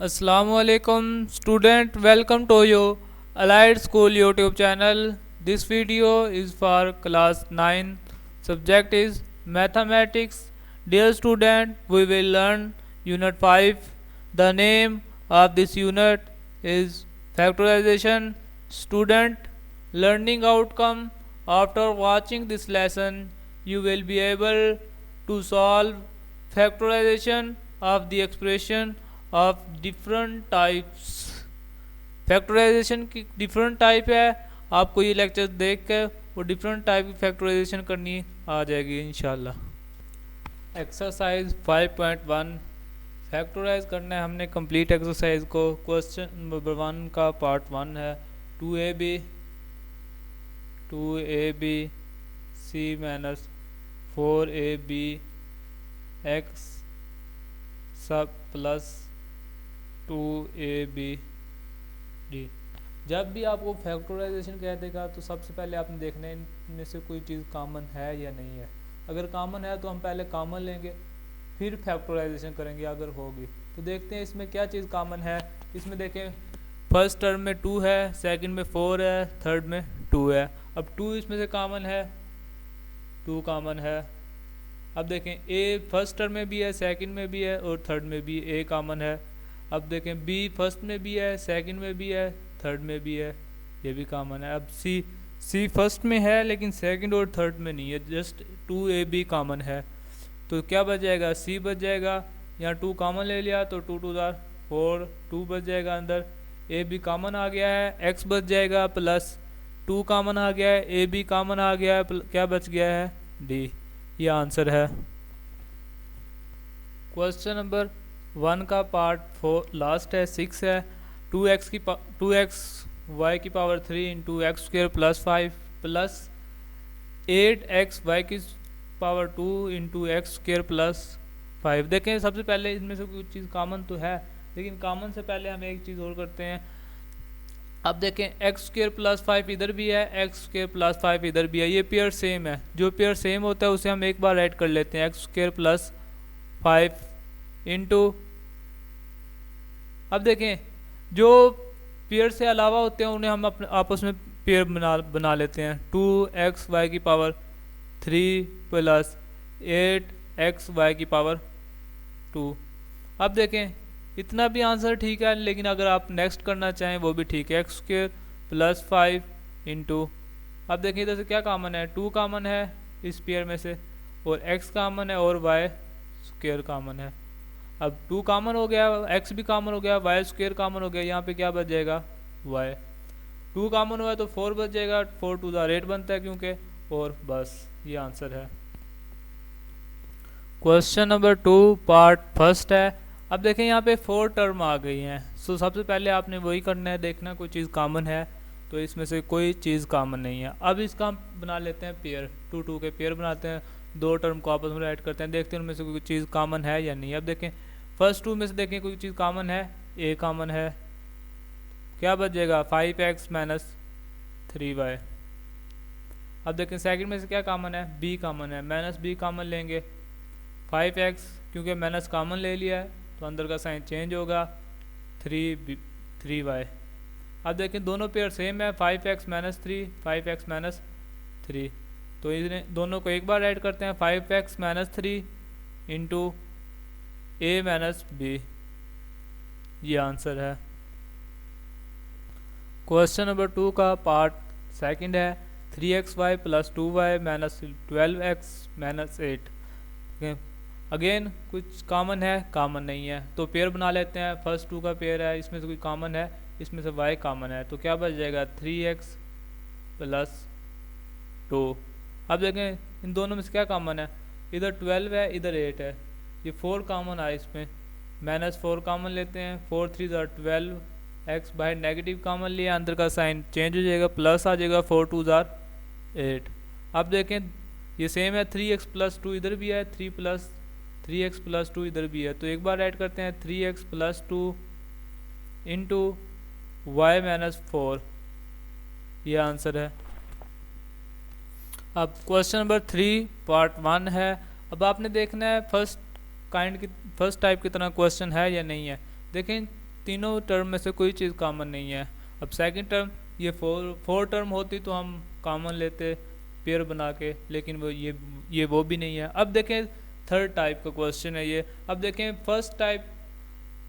Assalamualaikum student, welcome to your Allied School YouTube channel. This video is for class 9. Subject is mathematics. Dear student, we will learn unit 5. The name of this unit is factorization. Student, learning outcome. After watching this lesson, you will be able to solve factorization of the expression of different types. Factorization की different type है, आपको ये lecture देख कर वो different type की factorisation करनी आ जाएगी इंशाल्लाह। एक्सरसाइज 5.1 फैक्टराइज करना है हमने कंप्लीट एक्सरसाइज को। क्वेश्चन नंबर 1 का पार्ट 1 है 2ab c minus 4ab x सब प्लस 2ab d। जब भी आपको फैक्टराइजेशन कह देगा तो सबसे पहले आपने देखना है इनमें से कोई चीज़ कॉमन है या नहीं है। अगर कॉमन है तो हम पहले कॉमन लेंगे फिर फैक्टराइजेशन करेंगे अगर होगी तो। देखते हैं इसमें क्या चीज़ कॉमन है। इसमें देखें फर्स्ट टर्म में 2 है, सेकंड में 4 है, थर्ड में 2 है। अब 2 इसमें से कॉमन है, 2 कॉमन है। अब देखें ए फर्स्ट टर्म में भी है, सेकंड में भी है और थर्ड में भी ए कॉमन है। अब देखें बी फर्स्ट में भी है, सेकंड में भी है, थर्ड में भी है, ये भी कॉमन है। अब सी फर्स्ट में है लेकिन सेकंड और थर्ड में नहीं है, जस्ट 2ab कॉमन है। तो क्या बच जाएगा, सी बच जाएगा। यहाँ 2 कॉमन ले लिया तो 2 2 4, 2 बच जाएगा अंदर। ए बी कॉमन आ गया है, एक्स बच जाएगा प्लस 2 कॉमन आ गया है, ए बी कॉमन आ गया है, क्या बच गया है डी। ये आंसर है। क्वेश्चन नंबर 1 का पार्ट 4 लास्ट है 6 है 2x y की power 3 into x square plus 5 plus 8x y की power 2 into x square plus 5। देखें सबसे पहले इनमें से कुछ चीज़ कॉमन तो है लेकिन कॉमन से पहले हम एक चीज़ और करते हैं। अब देखें एक्स स्क्र प्लस 5 इधर भी है, एक्स स्क्र प्लस 5 इधर भी है, ये पेयर सेम है। जो पेयर सेम होता है उसे हम एक बार ऐड कर लेते हैं, एक्स स्क्र प्लस 5 इंटू। अब देखें जो पेयर से अलावा होते हैं उन्हें हम अपने आपस में पेयर बना लेते हैं। 2xy की पावर 3 प्लस 8xy की पावर 2। अब देखें इतना भी आंसर ठीक है, लेकिन अगर आप नेक्स्ट करना चाहें वो भी ठीक है, एक्स स्क्र प्लस 5 इंटू। अब देखें इधर से क्या कॉमन है, 2 कॉमन है इस पेयर में से और x कॉमन है और y स्क्र कॉमन है। अब 2 कॉमन हो गया, x भी कॉमन हो गया, y स्क्र कॉमन हो गया। यहाँ पे क्या बच जाएगा y। 2 कॉमन हुआ तो 4 बच जाएगा, 4 2 8 बनता है क्योंकि, और बस ये आंसर है। क्वेश्चन नंबर 2 पार्ट फर्स्ट है। अब देखें यहाँ पे 4 टर्म आ गई हैं। सो सबसे पहले आपने वही करना है, देखना कोई चीज़ कॉमन है तो इसमें से कोई चीज़ कॉमन नहीं है। अब इसका हम बना लेते हैं पेयर, 2 2 के पेयर बनाते हैं, 2 टर्म को आपस में ऐड करते हैं, देखते हैं उनमें से कोई चीज़ कॉमन है या नहीं। अब देखें फर्स्ट 2 में से देखें कोई चीज़ कॉमन है, ए कॉमन है, क्या बच जाएगा 5x माइनस 3y। अब देखें सेकंड में से क्या कॉमन है, b कॉमन है, माइनस b कॉमन लेंगे, 5x क्योंकि माइनस कॉमन ले लिया है तो अंदर का साइन चेंज होगा, 3y। अब देखें दोनों पेयर सेम है, 5x माइनस 3, 5x माइनस 3, तो इन्हें दोनों को एक बार ऐड करते हैं, 5x minus 3 into a minus b, ये आंसर है। क्वेश्चन नंबर 2 का पार्ट सेकंड है 3xy plus 2y minus 12x minus 8। Again कुछ कॉमन है, कॉमन नहीं है तो पेयर बना लेते हैं। फर्स्ट 2 का पेयर है, इसमें से कोई कॉमन है, इसमें से y कॉमन है तो क्या बच जाएगा 3x प्लस 2। अब देखें इन दोनों में से क्या कॉमन है, इधर 12 है इधर 8 है, ये 4 कॉमन आए, इसमें माइनस 4 कॉमन लेते हैं, 4 3 12, x बाहर नेगेटिव कॉमन लिया, अंदर का साइन चेंज हो जाएगा, प्लस आ जाएगा, 4 2 8। अब देखें ये सेम है, 3x प्लस 2 इधर भी है, 3x प्लस 2 इधर भी है तो एक बार ऐड करते हैं, 3x plus 2 into y minus 4, ये आंसर है। अब क्वेश्चन नंबर 3 पार्ट 1 है। अब आपने देखना है फर्स्ट टाइप की तरह क्वेश्चन है या नहीं है। देखें तीनों टर्म में से कोई चीज़ कॉमन नहीं है। अब सेकंड टर्म ये फोर टर्म होती तो हम कॉमन लेते पेयर बना के, लेकिन वो भी नहीं है। अब देखें थर्ड टाइप का क्वेश्चन है ये। अब देखें फर्स्ट टाइप,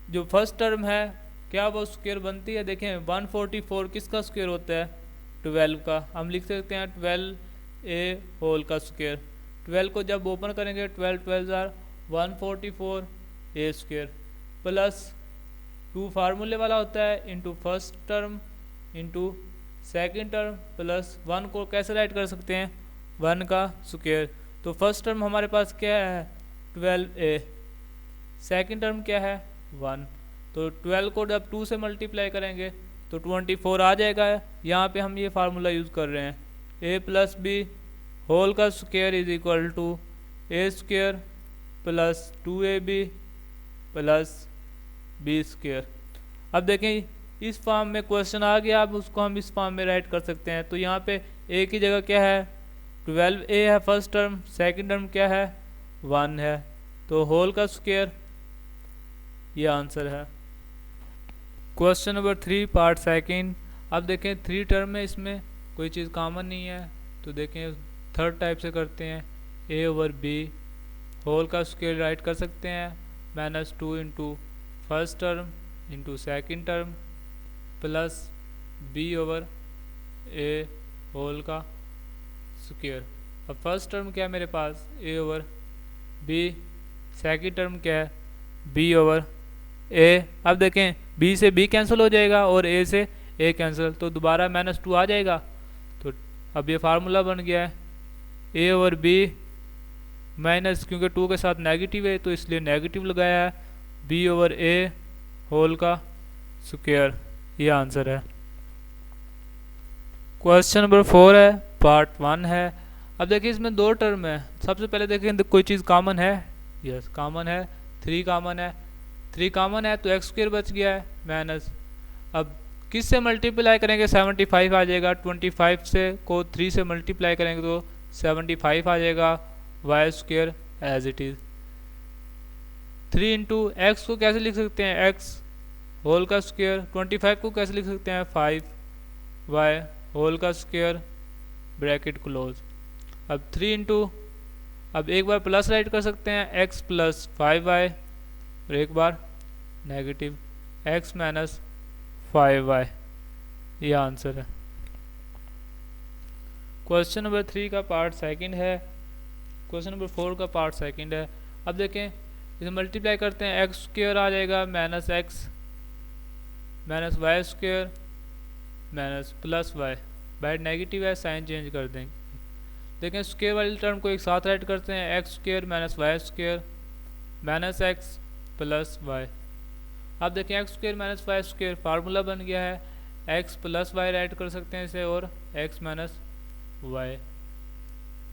जो फर्स्ट टर्म है क्या वो स्क्वायर बनती है? देखें 144 किसका स्क्वायर होता है? 12 का। हम लिख सकते हैं 12a होल का स्क्वायर। 12 को जब ओपन करेंगे 12 12 आर 144 ए स्क्वायर प्लस 2 फार्मूले वाला होता है into first term into second term plus 1 को कैसे राइट कर सकते हैं? 1 का स्क्वायर। तो फर्स्ट टर्म हमारे पास क्या है? 12a। सेकेंड टर्म क्या है? 1। तो 12 को जब 2 से मल्टीप्लाई करेंगे तो 24 आ जाएगा। यहाँ पे हम ये फार्मूला यूज़ कर रहे हैं, a प्लस बी होल का square is equal to a square plus 2ab plus b square. अब देखें इस फॉर्म में क्वेश्चन आ गया, अब उसको हम इस फॉर्म में राइट कर सकते हैं। तो यहाँ पे a की जगह क्या है? 12a है फर्स्ट टर्म, सेकंड टर्म क्या है? 1 है, तो होल का स्क्वायर, ये आंसर है। Question number 3 part second. अब देखें 3 टर्म है, इसमें कोई चीज़ कॉमन नहीं है। तो देखें थर्ड टाइप से करते हैं, a ओवर b होल का स्क्वायर राइट कर सकते हैं -2 into first term into second term plus b over a whole का स्क्वायर। अब फर्स्ट टर्म क्या है मेरे पास? a over b। Second term क्या है? b over a। अब देखें b से b कैंसिल हो जाएगा और a से a कैंसिल, तो दोबारा -2 आ जाएगा। तो अब ये फार्मूला बन गया है a ओवर b माइनस, क्योंकि 2 के साथ नेगेटिव है तो इसलिए नेगेटिव लगाया है, b ओवर a होल का स्क्वायर, ये आंसर है। क्वेश्चन नंबर 4 है, पार्ट 1 है। अब देखिए इसमें 2 टर्म है। सबसे पहले देखें कोई चीज़ कॉमन है? यस कॉमन है, 3 कॉमन है। 3 कॉमन है तो एक्स स्क्वायर बच गया है माइनस। अब किस से मल्टीप्लाई करेंगे? 75 आ जाएगा। 25 से को 3 से मल्टीप्लाई करेंगे तो 75 आ जाएगा, y square as it is. 3 into x को कैसे लिख सकते हैं? एक्स होल का स्क्वायर। 25 को कैसे लिख सकते हैं? 5 वाई होल का स्क्वायर ब्रैकेट क्लोज। अब 3 इंटू, अब एक बार प्लस राइट कर सकते हैं, एक्स प्लस 5y और एक बार नेगेटिव x माइनस 5y, ये आंसर है। क्वेश्चन नंबर 3 का पार्ट सेकंड है। क्वेश्चन नंबर 4 का पार्ट सेकंड है। अब देखें इसे मल्टीप्लाई करते हैं, एक्स स्क्वायर आ जाएगा minus x minus y square minus plus y, by negative है साइन चेंज कर देंगे। देखें स्क्वायर वाली टर्म को एक साथ राइट करते हैं, x square minus y square minus x plus y. अब देखें x square minus y square formula बन गया है, एक्स प्लस वाई राइट कर सकते हैं इसे, और x minus y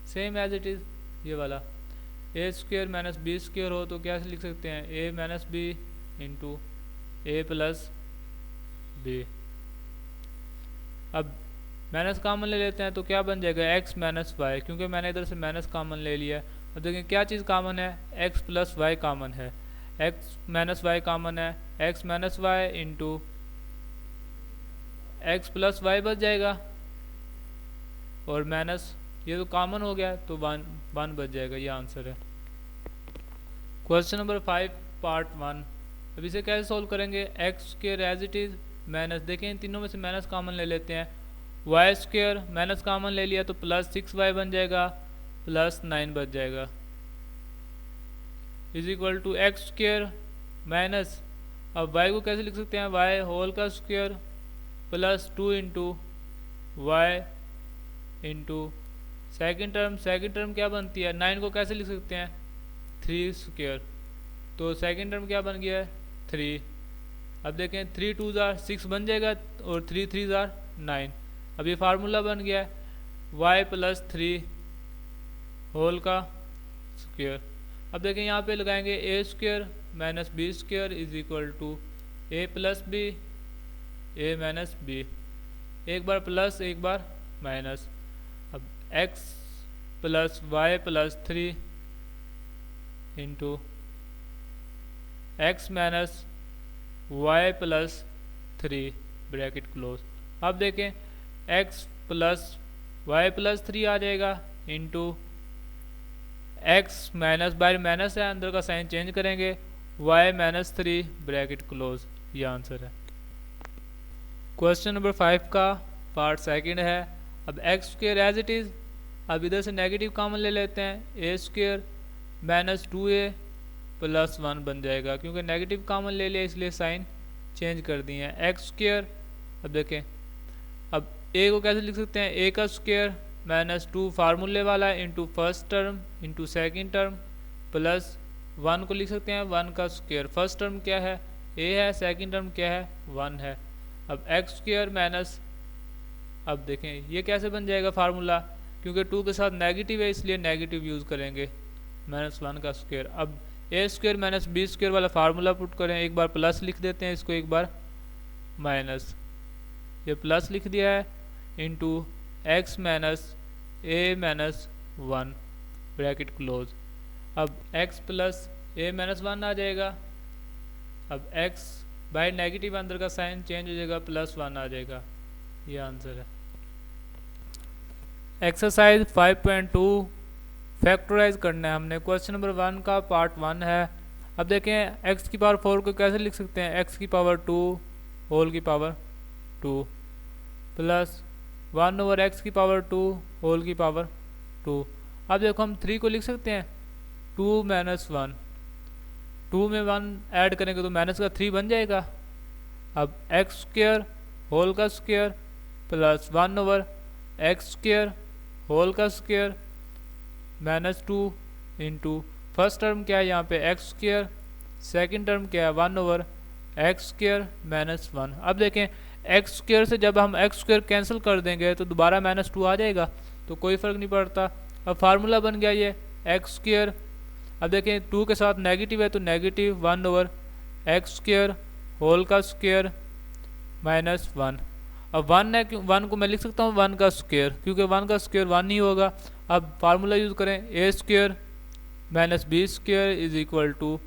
same as it is ये वाला। A square minus b square हो तो क्या लिख सकते हैं? A minus b into a plus b. अब माइनस कॉमन ले लेते हैं तो क्या बन जाएगा? एक्स माइनस वाई, क्योंकि मैंने इधर से माइनस कॉमन ले लिया। अब देखिए क्या चीज़ कॉमन है? एक्स प्लस वाई कॉमन है, एक्स माइनस वाई कॉमन है, x minus y into x plus y बच जाएगा और माइनस ये तो कॉमन हो गया तो वन बच जाएगा, ये आंसर है। Question number 5 part 1। अब इसे कैसे सोल्व करेंगे? X square as it is minus, देखें इन तीनों में से माइनस कॉमन ले लेते हैं, वाई स्क्वायर माइनस कॉमन ले लिया तो प्लस 6y बन जाएगा, प्लस 9 बच जाएगा, is equal to x square minus, अब y को कैसे लिख सकते हैं? y होल का square plus 2 into y into second term क्या बनती है? 9 को कैसे लिख सकते हैं? 3 स्क्वायर, तो सेकेंड टर्म क्या बन गया है? 3। अब देखें 3 2 6 बन जाएगा और 3 3 9। अब ये फार्मूला बन गया है y प्लस 3 होल का स्क्वायर। अब देखें यहाँ पे लगाएंगे a square minus b square is equal to a plus b a minus b, एक बार प्लस एक बार माइनस। अब x plus y plus 3 into x minus y plus 3 bracket close. अब देखें x प्लस वाई प्लस 3 आ जाएगा into x minus, बाहर माइनस है, अंदर का साइन चेंज करेंगे, y माइनस 3 ब्रैकेट क्लोज। ये आंसर है। क्वेश्चन नंबर 5 का पार्ट सेकंड है। अब x square as it is, अब इधर से नेगेटिव कॉमन ले लेते हैं, ए स्क्र माइनस 2a प्लस 1 बन जाएगा, क्योंकि नेगेटिव कॉमन ले लिया इसलिए साइन चेंज कर दिए हैं। एक्स स्क्र, अब देखें अब a को कैसे लिख सकते हैं, a का स्क्र माइनस 2 फार्मूले वाला into first term into second term plus 1 को लिख सकते हैं 1 का स्क्र। फर्स्ट टर्म क्या है, a है, सेकेंड टर्म क्या है, 1 है। अब एक्स स्क्र माइनस, अब देखें ये कैसे बन जाएगा फार्मूला, क्योंकि 2 के साथ नेगेटिव है इसलिए नेगेटिव यूज़ करेंगे, माइनस 1 का स्क्र। अब ए स्क्र माइनस बी स्क्र वाला फार्मूला पुट करें, एक बार प्लस लिख देते हैं इसको, एक बार माइनस, ये प्लस लिख दिया है इंटू एक्स माइनस ए माइनस 1 ब्रैकेट क्लोज। अब x प्लस ए माइनस 1 आ जाएगा, अब x बाय नेगेटिव अंदर का साइन चेंज हो जाएगा, प्लस 1 आ जाएगा। ये आंसर है। एक्सरसाइज 5.2 फैक्टराइज करना है हमने। क्वेश्चन नंबर 1 का पार्ट 1 है। अब देखें x की पावर 4 को कैसे लिख सकते हैं, x की पावर 2 होल की पावर 2 प्लस 1 ओवर x की पावर 2 होल की पावर 2। अब देखो हम 3 को लिख सकते हैं 2 माइनस 1, 2 में 1 ऐड करेंगे तो माइनस का 3 बन जाएगा। अब एक्स स्क्र होल का square plus 1 over x square whole का square minus 2 into first term क्या है यहाँ पे एक्स स्क्र, सेकेंड टर्म क्या है 1 ओवर एक्स स्क्र माइनस 1। अब देखें एक्स स्क्र से जब हम एक्स स्क्र कैंसिल कर देंगे तो दोबारा माइनस 2 आ जाएगा, तो कोई फ़र्क नहीं पड़ता। अब फार्मूला बन गया ये एक्स स्क्र। अब देखें 2 के साथ नेगेटिव है तो negative 1 over x square whole का स्क्र माइनस 1। अब 1 है, 1 को मैं लिख सकता हूँ 1 का स्क्र, क्योंकि 1 का स्क्र 1 ही होगा। अब फार्मूला यूज़ करें, a square minus b square is equal to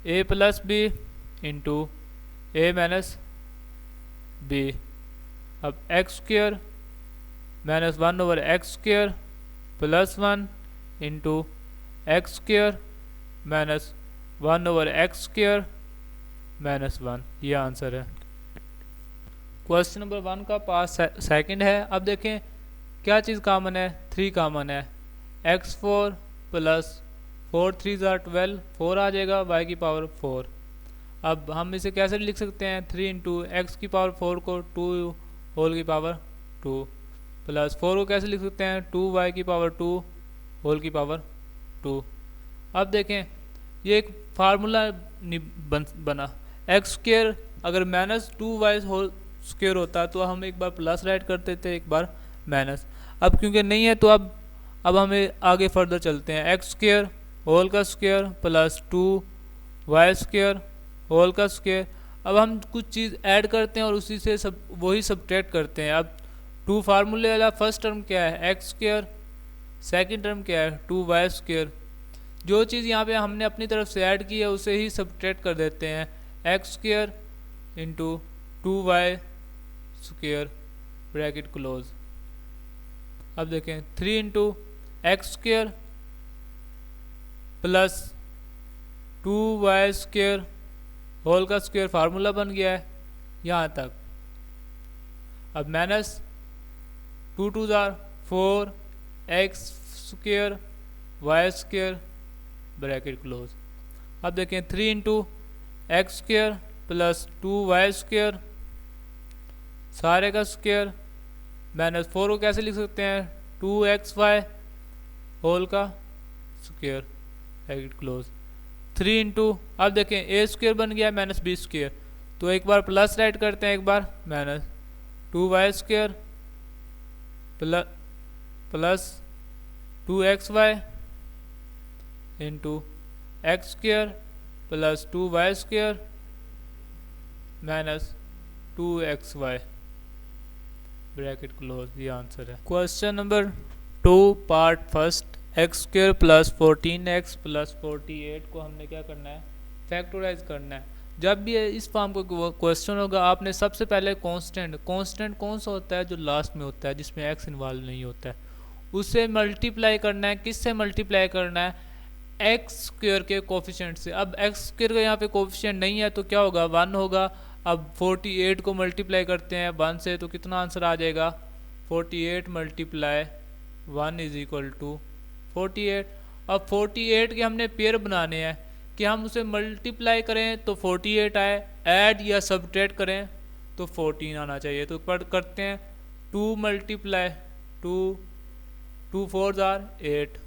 a plus b into a minus b. अब x square minus 1 over x square plus 1 into x square minus 1 over x square minus 1। ये answer है। Question number 1 का पास second है। अब देखें क्या चीज़ common है, 3 कॉमन है, x4 प्लस 4 3 12 4 आ जाएगा y की पावर 4। अब हम इसे कैसे लिख सकते हैं, 3 इंटू एक्स की पावर 4 को 2 होल की पावर 2 प्लस 4 को कैसे लिख सकते हैं 2y की पावर 2 होल की पावर 2। अब देखें ये एक फार्मूला बना, एक्स स्क्र अगर माइनस 2y होल स्क्र होता तो हम एक बार प्लस राइट करते थे, एक बार माइनस। अब क्योंकि नहीं है तो अब हमें आगे फर्दर चलते हैं, एक्स स्क्र होल का square plus 2y square whole का स्क्र। अब हम कुछ चीज़ ऐड करते हैं और उसी से सब वही सब्ट्रैक्ट करते हैं। अब 2 फार्मूले वाला फर्स्ट टर्म क्या है एक्स स्क्र, सेकेंड टर्म क्या है 2y स्क्र। जो चीज़ यहाँ पे हमने अपनी तरफ से ऐड की है उसे ही सब्ट्रैक्ट कर देते हैं, x square into 2y square bracket close. अब देखें 3 into x square plus 2y square whole का स्क्र फार्मूला बन गया है यहाँ तक। अब minus 2 2 4 x square y square bracket close. अब देखें 3 into x square plus 2y square सारे का स्क्र माइनस 4 को कैसे लिख सकते हैं 2xy होल का स्क्र ब्रैकेट क्लोज। 3 इंटू, अब देखें ए स्क्र बन गया माइनस बी स्क्र, तो एक बार प्लस राइट करते हैं, एक बार minus 2y square plus 2xy into x square plus 2y square minus 2xy bracket close. ये आंसर है। Question number 2 part first, x square plus 14x plus 48 को हमने क्या करना है फैक्टराइज करना है। जब भी इस फॉर्म को क्वेश्चन होगा, आपने सबसे पहले कांस्टेंट कौन सा होता है, जो लास्ट में होता है जिसमें एक्स इन्वॉल्व नहीं होता है, उससे मल्टीप्लाई करना है। किससे मल्टीप्लाई करना है? एक्स स्क्वेयर के कोफिशिएंट से। अब एक्स स्क्वेयर का यहाँ पे कोफिशिएंट नहीं है तो क्या होगा? 1 होगा। अब 48 को मल्टीप्लाई करते हैं 1 से तो कितना आंसर आ जाएगा? 48 मल्टीप्लाई 1 इज इक्वल टू 48। अब 48 के हमने पेयर बनाने हैं कि हम उसे मल्टीप्लाई करें तो 48 आए, ऐड या सब्ट्रैक्ट करें तो 14 आना चाहिए। तो पढ़ करते हैं 2 मल्टीप्लाई 2, 2 4 जार 8,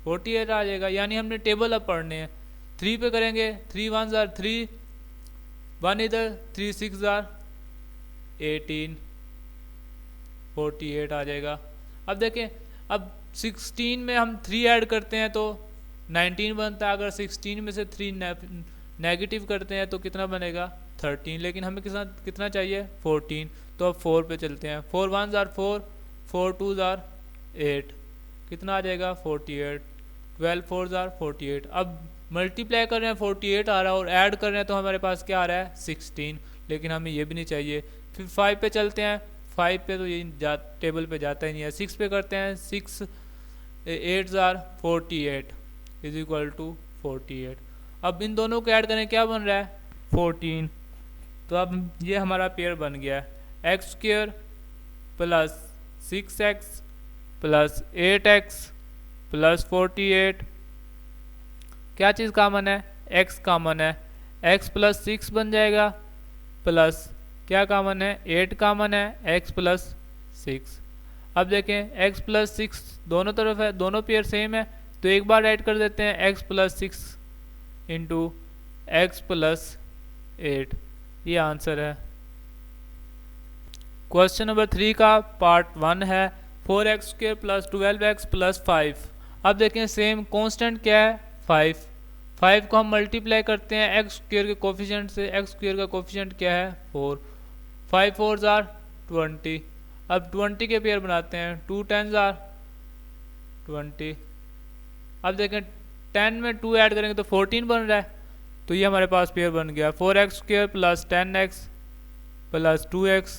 48 आ जाएगा। यानी हमने टेबल अब पढ़ने हैं। 3 पे करेंगे 3 1 जार 3, 1 इधर 3 6 जार 18, 48 आ जाएगा। अब देखें, अब 16 में हम 3 ऐड करते हैं तो 19 बनता है। अगर 16 में से 3 नेगेटिव करते हैं तो कितना बनेगा? 13। लेकिन हमें कितना चाहिए? 14। तो अब 4 पे चलते हैं। 4 1 जार 4, 4 2 जार 8, कितना आ जाएगा? 48। 12 4 जार 48। अब मल्टीप्लाई कर रहे हैं 48 आ रहा है और ऐड कर रहे हैं तो हमारे पास क्या आ रहा है? 16। लेकिन हमें ये भी नहीं चाहिए। फिर 5 पे चलते हैं। 5 पे तो ये टेबल पे जाता ही नहीं है। 6 पे करते हैं। 6 8 जार 48 इज इक्वल टू 48। अब इन दोनों को ऐड करें, क्या बन रहा है? 14। तो अब ये हमारा पेयर बन गया है। X square plus 6x plus 8x plus 48। क्या चीज़ कॉमन है? x कॉमन है। x प्लस 6 बन जाएगा, प्लस क्या कॉमन है? 8 कॉमन है, x प्लस 6। अब देखें x प्लस 6 दोनों तरफ है, दोनों पेयर सेम है तो एक बार ऐड कर देते हैं। x plus 6 into x plus 8, ये आंसर है। क्वेश्चन नंबर 3 का पार्ट 1 है 4x square plus 12x plus 5। अब देखें सेम कांस्टेंट क्या है? 5 को हम मल्टीप्लाई करते हैं एक्स स्क्वेयर के कोफिशिएंट से। एक्स स्क्वेयर का कोफिशिएंट क्या है? 4। 5 4 जार 20। अब 20 के पेयर बनाते हैं। 2 10 जार 20। अब देखें 10 में 2 ऐड करेंगे तो 14 बन रहा है, तो ये हमारे पास पेयर बन गया 4x square plus 10x plus 2x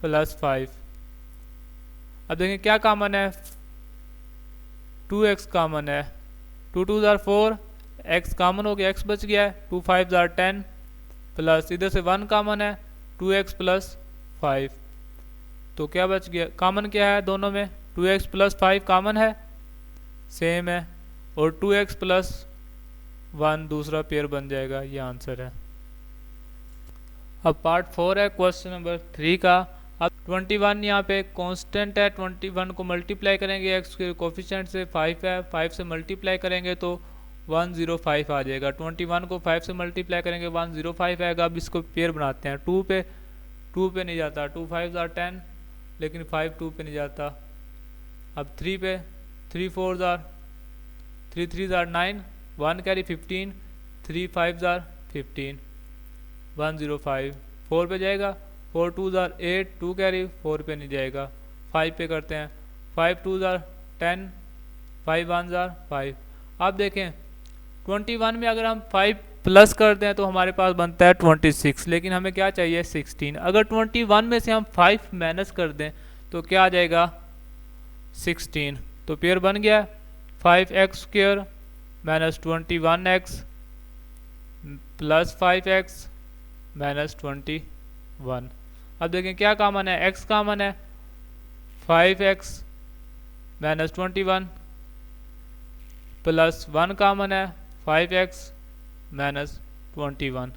plus 5। अब देखें क्या कॉमन है? 2x कॉमन है। 2 2 जार 4, x कॉमन हो गया, x बच गया है। 2 5 जार 10 प्लस इधर से 1 कॉमन है 2x प्लस 5। तो क्या बच गया? कॉमन क्या है दोनों में? 2x प्लस 5 कॉमन है, सेम है, और 2x प्लस 1 दूसरा पेयर बन जाएगा। ये आंसर है। अब पार्ट 4 है क्वेश्चन नंबर 3 का। अब 21 यहाँ पे कांस्टेंट है। 21 को मल्टीप्लाई करेंगे एक्स के कोफिशिएंट से। 5 है, 5 से मल्टीप्लाई करेंगे तो 105 आ जाएगा। 21 को 5 से मल्टीप्लाई करेंगे 105 आएगा। अब इसको पेयर बनाते हैं। 2 पे नहीं जाता। 2 5 जार 10, लेकिन 5 2 पे नहीं जाता। अब 3 पे 3 4 जार 3 3 जार 9, 1 कैरी 15, 3 5 जार 15, 105। 4 पे जाएगा। 4 2 जार 8, 2 कैरी 4 पे नहीं जाएगा। 5 पे करते हैं। 5 2 जार 10, 5 1 जार 5। अब देखें 21 में अगर हम 5 प्लस कर दें तो हमारे पास बनता है 26, लेकिन हमें क्या चाहिए? 16। अगर 21 में से हम 5 माइनस कर दें तो क्या आ जाएगा? 16। तो पेयर बन गया 5x square minus 21x plus 5x minus 21। अब देखें क्या कॉमन है? x कॉमन है। 5x माइनस 21 प्लस 1 कॉमन है 5x माइनस 21।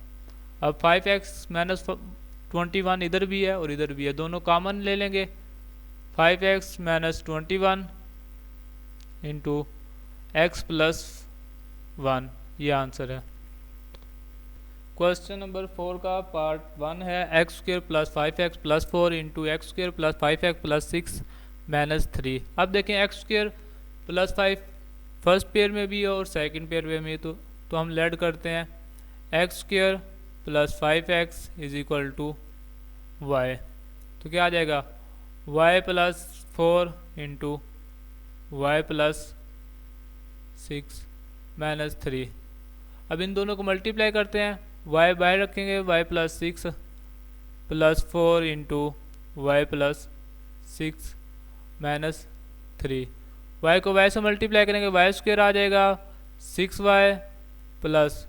अब 5x माइनस 21 इधर भी है और इधर भी है, दोनों कॉमन ले लेंगे। 5x minus 21 into x plus 1, ये आंसर है। क्वेश्चन नंबर 4 का पार्ट 1 है x square plus 5x plus 4 into x square plus 5x plus 6 minus 3। अब देखें x square plus 5 first pair में भी है और सेकंड पेयर में भी, तो हम लेड करते हैं। X square plus 5x is equal to y. तो क्या आ जाएगा? y plus 4 into y plus 6 minus 3। अब इन दोनों को मल्टीप्लाई करते हैं। वाई बाहर रखेंगे, y plus 6 plus 4 into y plus 6 minus 3। Y को वाई से मल्टीप्लाई करेंगे, वाई स्क्वेयर आ जाएगा 6y प्लस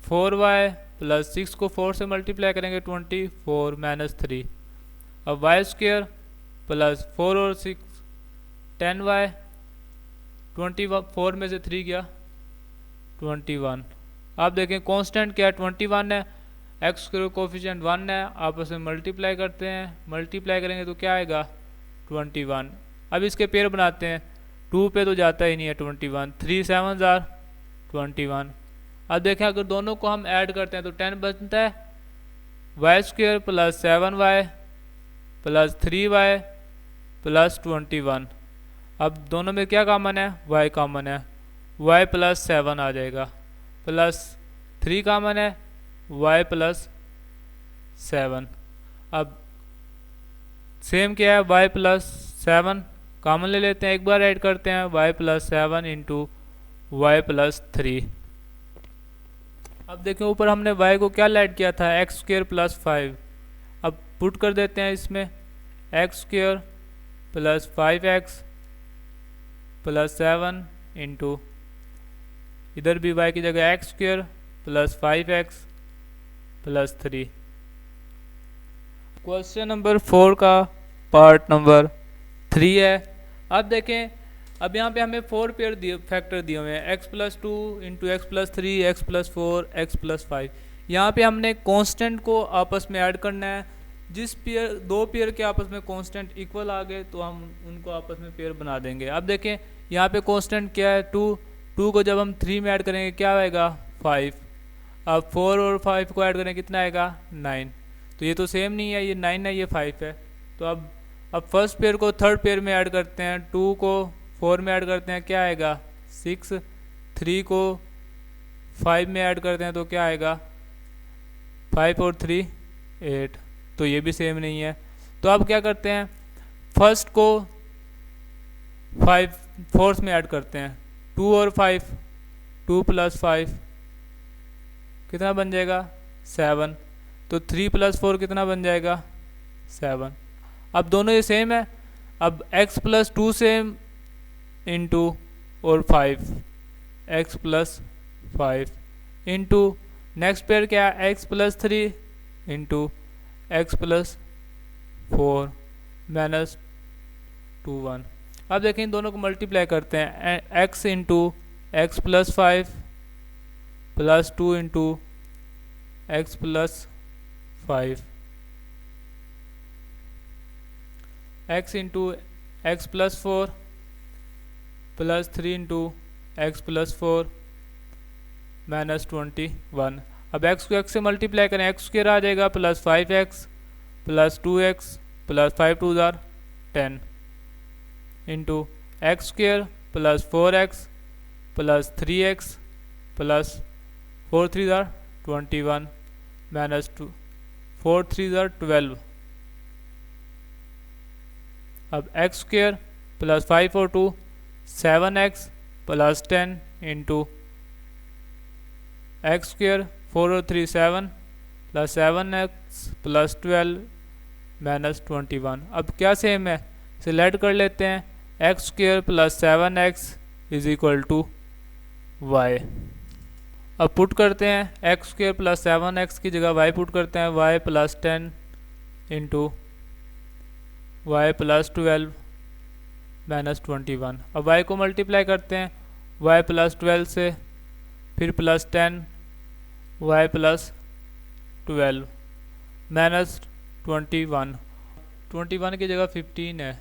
4y प्लस 6 को 4 से मल्टीप्लाई करेंगे 24 माइनस 3। अब वाई स्क्वेयर प्लस 4 और 6 10y, 24 में से 3 गया 21। आप देखें कांस्टेंट क्या है, 21 है, एक्स स्क्वायर कोफिशिएंट 1 है, आपस में मल्टीप्लाई करते हैं, मल्टीप्लाई करेंगे तो क्या आएगा 21। अब इसके पेयर बनाते हैं, 2 पे तो जाता ही नहीं है 21, 3 7 आर 21। अब देखें अगर दोनों को हम ऐड करते हैं तो 10 बनता है, y square plus 7y plus 3y plus 21। अब दोनों में क्या कॉमन है, y कॉमन है, y प्लस 7 आ जाएगा, प्लस 3 कॉमन है, y प्लस 7। अब सेम क्या है, y प्लस 7 कॉमन ले लेते हैं, एक बार ऐड करते हैं, y plus 7 into y plus 3। अब देखें ऊपर हमने y को क्या ऐड किया था, एक्स स्क्वेयर प्लस 5। अब पुट कर देते हैं इसमें, x square plus 5x plus 7 into इधर भी y की जगह x square plus 5x plus 3। Question number 4 का पार्ट नंबर 3 है। अब देखें, अब यहाँ पे हमें 4 पेयर फैक्टर दिए हुए हैं, x plus 2 into x plus 3, x plus 4, x plus 5। यहाँ पे हमने कांस्टेंट को आपस में ऐड करना है, जिस पेयर 2 पेयर के आपस में कांस्टेंट इक्वल आ गए तो हम उनको आपस में पेयर बना देंगे। अब देखें यहाँ पे कांस्टेंट क्या है, 2 को जब हम 3 में ऐड करेंगे क्या आएगा 5। अब 4 और 5 को ऐड करेंगे कितना आएगा 9। तो ये तो सेम नहीं है, ये 9 है ये 5 है। तो अब फर्स्ट पेयर को थर्ड पेयर में ऐड करते हैं, 2 को 4 में ऐड करते हैं क्या आएगा 6, 3 को 5 में ऐड करते हैं तो क्या आएगा 5 और 3 8। तो ये भी सेम नहीं है। तो अब क्या करते हैं, फर्स्ट को 5 फोर्थ में ऐड करते हैं, 2 और 5, 2 प्लस 5 कितना बन जाएगा 7। तो 3 प्लस 4 कितना बन जाएगा 7। अब दोनों ये सेम है। अब x प्लस 2 सेम इंटू और 5, x plus 5 into next pair क्या है x plus 3 into x plus 4 minus 2 1। अब देखें इन दोनों को मल्टीप्लाई करते हैं, x into x plus 5 plus 2 into x plus 5, x into x plus 4 plus 3 into x plus 4 minus 21। अब x को x से मल्टीप्लाई करें, एक्स स्क्वायर आ जाएगा plus 5x plus 2x plus 5 2 jar 10 into x square plus 4x plus 3x plus 4 3 jar 21 minus 2 4 3 jar 12। अब x square plus 5 और 2 7x plus 10 into x square 4 और 3 7 plus 7x plus 12 minus 21। अब क्या same है, select कर लेते हैं, x square plus 7x is equal to y. अब पुट करते हैं, एक्स स्क्वायर प्लस 7x की जगह y पुट करते हैं, y plus 10 into y plus 12 minus 21। अब y को मल्टीप्लाई करते हैं, y प्लस 12 से, फिर प्लस 10 y प्लस 12 माइनस 21 की जगह 15 है,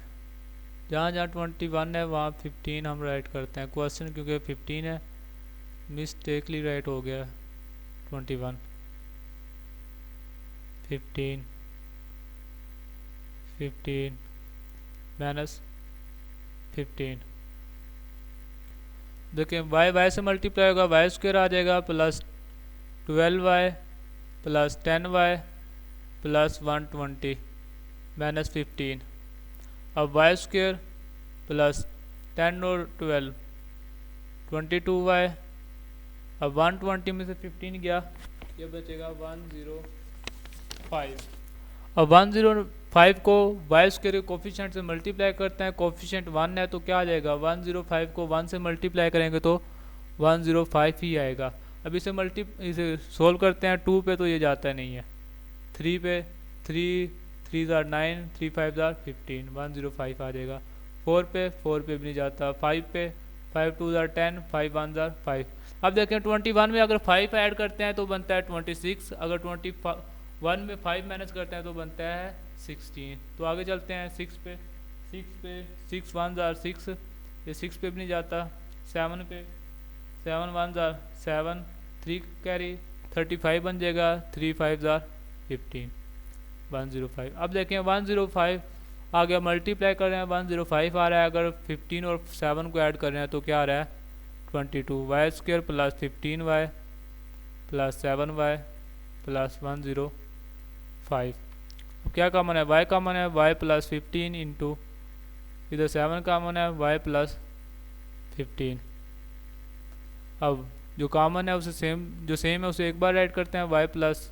जहाँ जहाँ 21 है वहाँ 15 हम राइट करते हैं। क्वेश्चन क्योंकि 15 है मिस्टेकली राइट हो गया 21 15 माइनस 15। देखिए y से मल्टीप्लाई होगा, वाई स्क्वायर आ जाएगा plus 12y plus 10y plus 120 minus 15। अब वाई स्क्वायर प्लस 10 और 12 22y। अब 120 में से 15 गया ये बचेगा 105। अब 105 को वाई स्क्वायर के कोफिशिएंट से मल्टीप्लाई करते हैं, कोफिशिएंट 1 है तो क्या आ जाएगा, 105 को 1 से मल्टीप्लाई करेंगे तो 105 ही आएगा। अब इसे सोल्व करते हैं 2 पे तो ये जाता नहीं है, 3 पे 3 जार 9, 3 5 जार 15, 105 आ जाएगा। 4 पे भी नहीं जाता, 5 पे 5 2 जार 10, 5 1 जार 5। अब देखें 21 में अगर 5 ऐड करते हैं तो बनता है 26, अगर 21 में 5 माइनस करते हैं तो बनता है 16। तो आगे चलते हैं 6 पे 6 1 जार 6, ये 6 पे भी नहीं जाता। 7 पे 7 1 जार 7, 3 कैरी 35 बन जाएगा, 3 5 जार 15, 105। अब देखें 105 आ गया, मल्टीप्लाई कर रहे हैं 105 आ रहा है, अगर 15 और 7 को ऐड कर रहे हैं तो क्या आ रहा है 22 y square plus 15 y plus 7 y plus 105। अब क्या कॉमन है, वाई कॉमन है, वाई प्लस 15 इंटू इधर 7 कॉमन है, वाई प्लस 15। अब जो कॉमन है उसे सेम है उसे एक बार ऐड करते हैं, वाई प्लस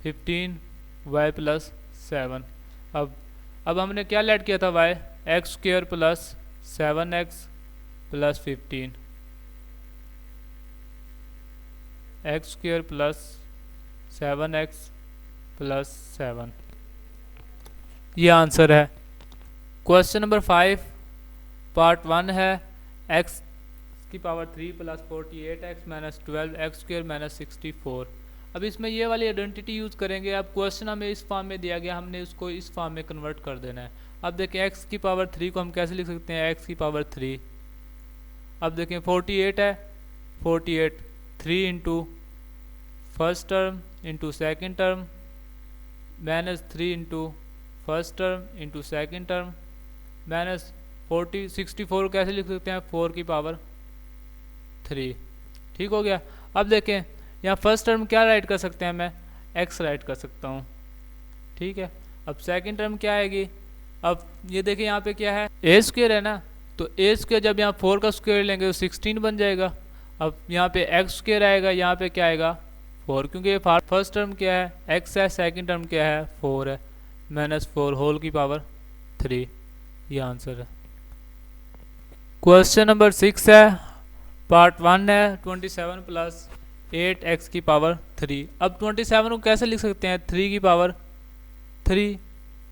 15 वाई प्लस 7। अब हमने क्या ऐड किया था, y x square plus 7x plus 15, x square plus 7x plus 7, ये आंसर है। क्वेश्चन नंबर 5 पार्ट 1 है, x की power 3 plus 48x minus 12x square minus 64। अब इसमें ये वाली आइडेंटिटी यूज़ करेंगे। अब क्वेश्चन हमें इस फॉर्म में दिया गया, हमने उसको इस फॉर्म में कन्वर्ट कर देना है। अब देखें x की पावर 3 को हम कैसे लिख सकते हैं, x की पावर 3। अब देखें 48 है, 48 3 into first term into second term minus 3 into first term into second term minus 64 कैसे लिख सकते हैं, 4 की पावर 3। ठीक हो गया। अब देखें यहाँ फर्स्ट टर्म क्या राइट कर सकते हैं, मैं x राइट कर सकता हूँ। ठीक है। अब सेकंड टर्म क्या आएगी, अब ये देखिए यहाँ पे क्या है, ए स्क्वायर है ना, तो ए स्क्वायर जब यहाँ 4 का स्क्वायर लेंगे तो 16 बन जाएगा। अब यहाँ पे एक्स स्क्वायर आएगा, यहाँ पे क्या आएगा 4, क्योंकि ये फर्स्ट टर्म क्या है x है, सेकंड टर्म क्या है 4 है, माइनस 4 होल की पावर 3, ये आंसर है। क्वेश्चन नंबर 6 है, पार्ट 1 है, 27 प्लस 8x की पावर 3। अब 27 को कैसे लिख सकते हैं, 3 की पावर 3,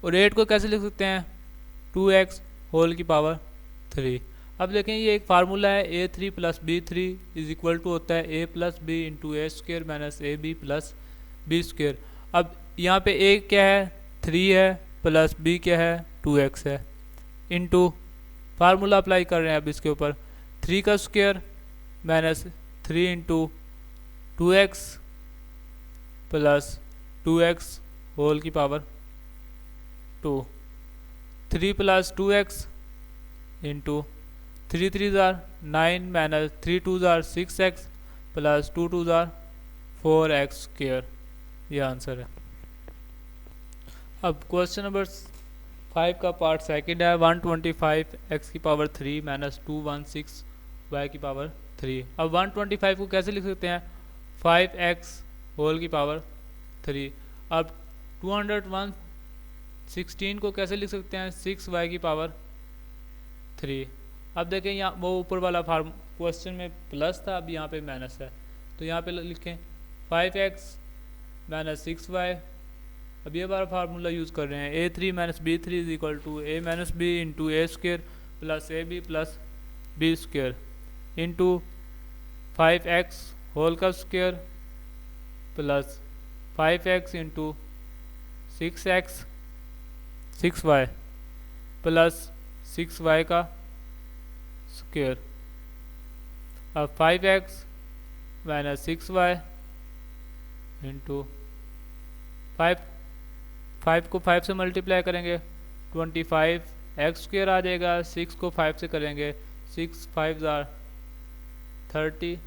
और 8 को कैसे लिख सकते हैं 2x होल की पावर 3। अब देखें ये एक फार्मूला है, a3 plus b3 is equal to होता है a plus b into a square minus a b plus b square. अब यहाँ पे a क्या है 3 है, प्लस b क्या है 2x है, इंटू फार्मूला अप्लाई कर रहे हैं अब इसके ऊपर, 3 का square minus 3 into 2x plus 2x whole की पावर 2, 3 प्लस 2x इंटू 3 3 जार 9 माइनस 3 2 जार 6x प्लस 2 2 जार 4x स्क्वायर, ये आंसर है। अब क्वेश्चन नंबर 5 का पार्ट सेकंड है, 125 x की पावर 3 माइनस 216 y की पावर 3। अब 125 को कैसे लिख सकते हैं 5x होल की पावर 3। अब 216 को कैसे लिख सकते हैं 6y की पावर 3। अब देखें यहाँ वो ऊपर वाला फार्म क्वेश्चन में प्लस था, अब यहाँ पे माइनस है, तो यहाँ पे लिखें 5x माइनस 6y। अब ये बार फार्मूला यूज़ कर रहे हैं, a3 minus b3 is equal to a minus b into a square plus a b plus b square into 5x whole का square plus 5x into 6x 6y plus 6y का square. अब 5x minus 6y into 5 को 5 से multiply करेंगे 25 x square आ जाएगा, 6 को 5 से करेंगे 6 5 जार 30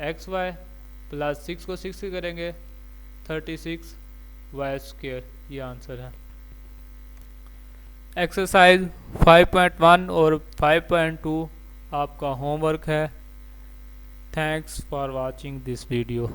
एक्स वाई प्लस 6 को 6 से करेंगे 36 वाई स्क्वायर, ये आंसर है। एक्सरसाइज 5.1 और 5.2 आपका होमवर्क है। Thanks for watching this video.